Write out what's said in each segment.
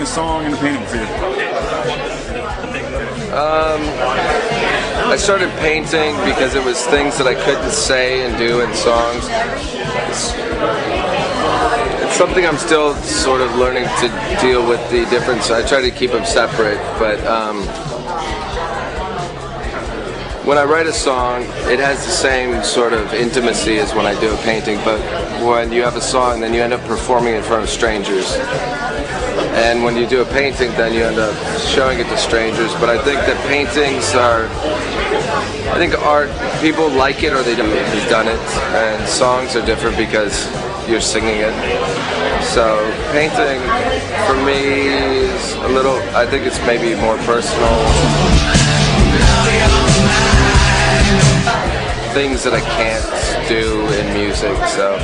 song and a painting for you? I started painting because it was things that I couldn't say and do in songs. It's something I'm still sort of learning to deal with the difference. I try to keep them separate, but when I write a song, it has the same sort of intimacy as when I do a painting, but when you have a song, then you end up performing in front of strangers. And when you do a painting, then you end up showing it to strangers. But I think that paintings are, I think art, people like it or they don't. You've done it. And songs are different because you're singing it. So painting, for me, is a little, I think it's maybe more personal. Things that I can't do in music, so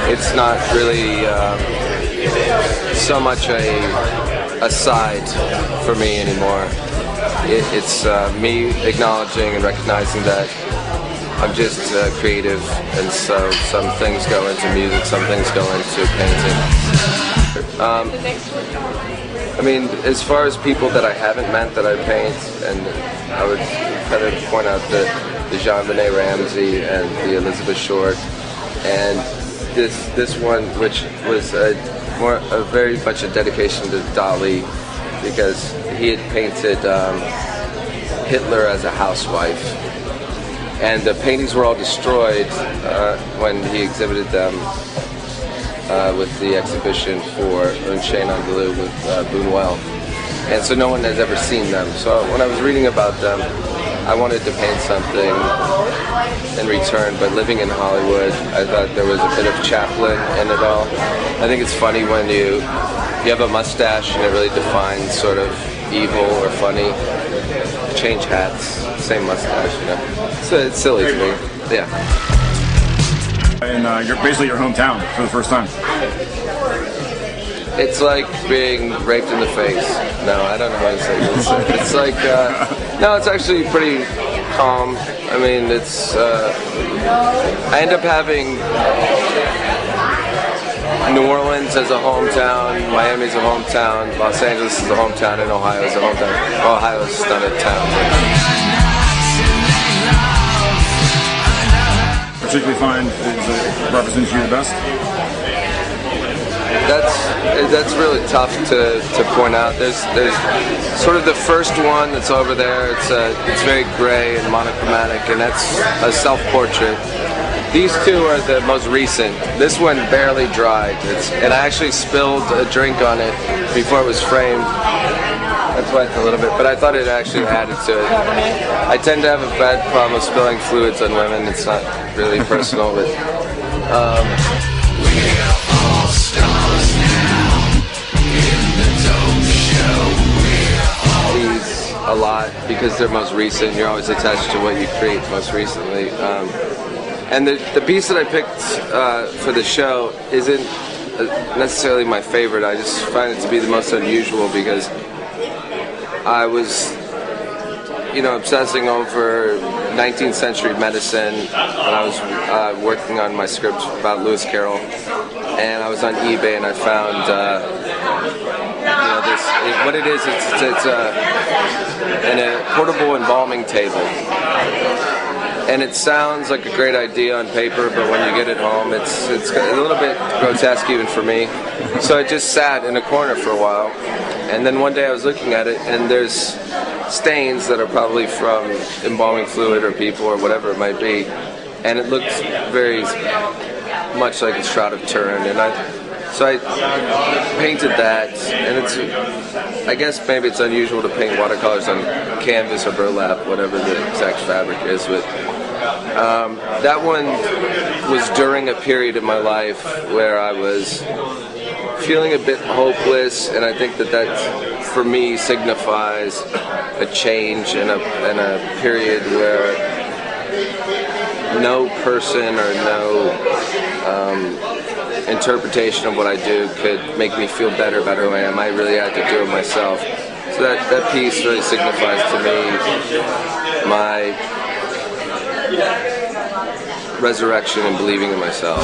it's not really so much a side for me anymore. It's me acknowledging and recognizing that I'm just creative, and so some things go into music, some things go into painting. I mean, as far as people that I haven't met that I paint, and I would kind of point out the Jong-un and the Elizabeth Short, and this one, which was very much a dedication to Dali, because he had painted Hitler as a housewife, and the paintings were all destroyed when he exhibited them with the exhibition for Un Chien Andalou with Buñuel, and so no one has ever seen them. So when I was reading about them, I wanted to paint something in return, but living in Hollywood, I thought there was a bit of Chaplin in it all. I think it's funny when you have a mustache and it really defines sort of evil or funny. Change hats, same mustache, you know. So it's silly to me, yeah. And you're basically your hometown for the first time. It's like being raped in the face. No, I don't know how to say this. It's like, no, it's actually pretty calm. I mean, it's, I end up having New Orleans as a hometown, Miami's a hometown, Los Angeles is a hometown, and Ohio is a hometown. Well, Ohio's not a town. Particularly find it represents you the best? That's really tough to point out. There's sort of the first one that's over there. It's very gray and monochromatic, and that's a self-portrait. These two are the most recent. This one barely dried, and I actually spilled a drink on it before it was framed. That's why it's a little bit, but I thought it actually added to it. I tend to have a bad problem with spilling fluids on women. It's not really personal, but a lot because they're most recent. You're always attached to what you create most recently. And the piece that I picked for the show isn't necessarily my favorite. I just find it to be the most unusual because I was, obsessing over 19th century medicine when I was working on my script about Lewis Carroll, and I was on eBay and I found this. What it is, it's a portable embalming table, and it sounds like a great idea on paper, but when you get it home, it's a little bit grotesque even for me. So it just sat in a corner for a while, and then one day I was looking at it, and there's stains that are probably from embalming fluid or people or whatever it might be, and it looked very much like a Shroud of Turin, so I painted that, and I guess maybe it's unusual to paint watercolors on canvas or burlap, whatever the exact fabric is, but that one was during a period in my life where I was feeling a bit hopeless, and I think that for me signifies a change in a period where no person or no interpretation of what I do could make me feel better about who I am. I really had to do it myself. So that piece really signifies to me my resurrection and believing in myself.